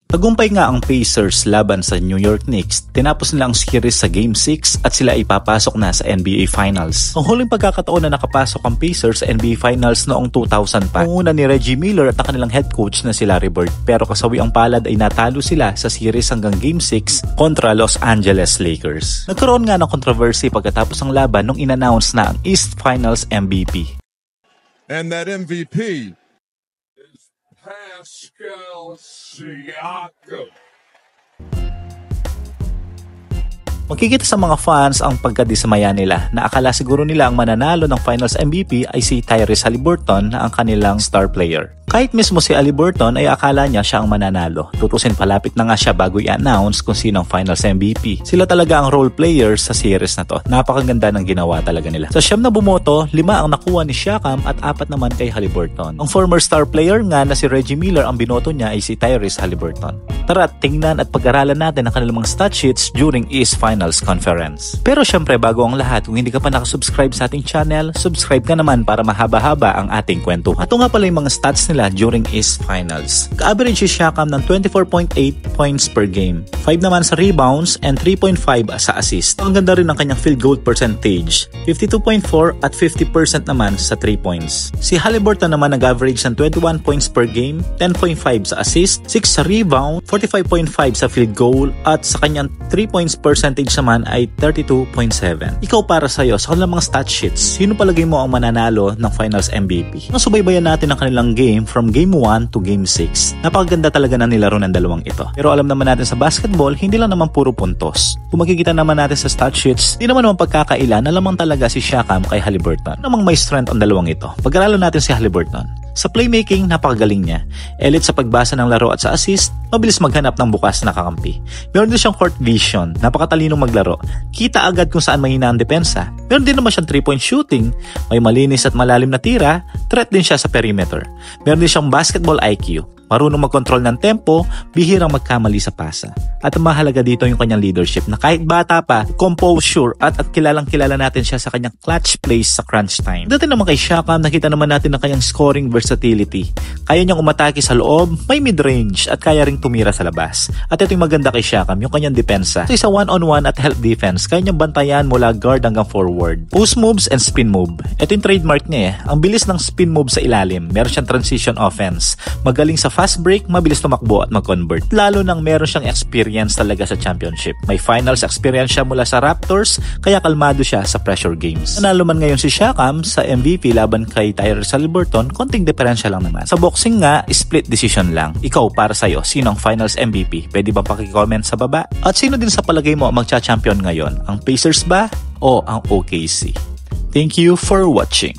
Tagumpay nga ang Pacers laban sa New York Knicks. Tinapos nila ang series sa Game 6 at sila ay papasok na sa NBA Finals. Ang huling pagkakataon na nakapasok ang Pacers sa NBA Finals noong 2000 pa. Una ni Reggie Miller at ang kanilang head coach na si Larry Bird. Pero kasawi ang palad ay natalo sila sa series hanggang Game 6 kontra Los Angeles Lakers. Nagkaroon nga ng controversy pagkatapos ng laban nung in-announce na ang East Finals MVP. And that MVP is Pascal Siakam. Makikita sa mga fans ang pagkadismaya nila na akala siguro nila ang mananalo ng Finals MVP ay si Tyrese Haliburton na ang kanilang star player. Kahit mismo si Haliburton ay akala niya siya ang mananalo. Tutusin palapit na nga siya bago i-announce kung sino ang Finals MVP. Sila talaga ang role players sa series na to. Napakaganda ng ginawa talaga nila. Sa 9 na bumoto, 5 ang nakuha ni Siakam at 4 naman kay Haliburton. Ang former star player nga na si Reggie Miller ang binoto niya ay si Tyrese Haliburton. Tara, tingnan at pag-aralan natin ang kanilang mga stat sheets during East Finals Conference. Pero syempre bago ang lahat, kung hindi ka pa nakasubscribe sa ating channel, subscribe ka naman para mahaba-haba ang ating kwento. Ito nga pala yung mga stats nila during East Finals. Ka-average si Siakam ng 24.8 points per game, 5 naman sa rebounds and 3.5 sa assist. Ang ganda rin ng kanyang field goal percentage, 52.4 at 50% naman sa 3 points. Si Haliburton naman nag-average ng 21 points per game, 10.5 sa assist, 6 sa rebound, 45.5 sa field goal at sa kanyang 3 points percentage naman ay 32.7. Ikaw para sa'yo, sa kanilang mga stat sheets, sino palagay mo ang mananalo ng Finals MVP? Nasubaybayan natin ang kanilang game from Game 1 to Game 6. Napakaganda talaga na nilaro ng dalawang ito. Pero alam naman natin sa basketball, hindi lang naman puro puntos. Kung makikita naman natin sa stat sheets, di naman pagkakaila na lamang talaga si Siakam kay Haliburton. Namang may strength ang dalawang ito. Pag-aralan natin si Haliburton. Sa playmaking, napakagaling niya. Elite sa pagbasa ng laro at sa assist, mabilis maghanap ng bukas na kakampi. Meron din siyang court vision, napakatalinong maglaro. Kita agad kung saan mahina ang depensa. Meron din naman siyang 3-point shooting, may malinis at malalim na tira, threat din siya sa perimeter. Meron din siyang basketball IQ. Marunong mag-control ng tempo, bihirang magkamali sa pasa. At ang mahalaga dito yung kanyang leadership na kahit bata pa, composure at kilalang-kilala natin siya sa kanyang clutch plays sa crunch time. Dati naman kay Siakam, nakita naman natin ang kanyang scoring versatility. Kaya niyang umatake sa loob, may mid-range at kaya ring tumira sa labas. At ito yung maganda kay Siakam, yung kanyang depensa. So isa one-on-one at help defense, kaya niyang bantayan mula guard hanggang forward. Post moves and spin move. Ito yung trademark niya eh. Ang bilis ng spin move sa ilalim. Meron siyang transition offense. Magaling sa fast break, mabilis tumakbo at mag-convert. Lalo nang meron siyang experience talaga sa championship. May finals experience siya mula sa Raptors, kaya kalmado siya sa pressure games. Nanalo man ngayon si Siakam sa MVP laban kay Tyrese Haliburton, konting diferensya lang naman. Sa boxing nga, split decision lang. Ikaw para sa'yo, sino ang finals MVP? Pwede bang pakicomment sa baba? At sino din sa palagay mo magcha-champion ngayon? Ang Pacers ba o ang OKC? Thank you for watching.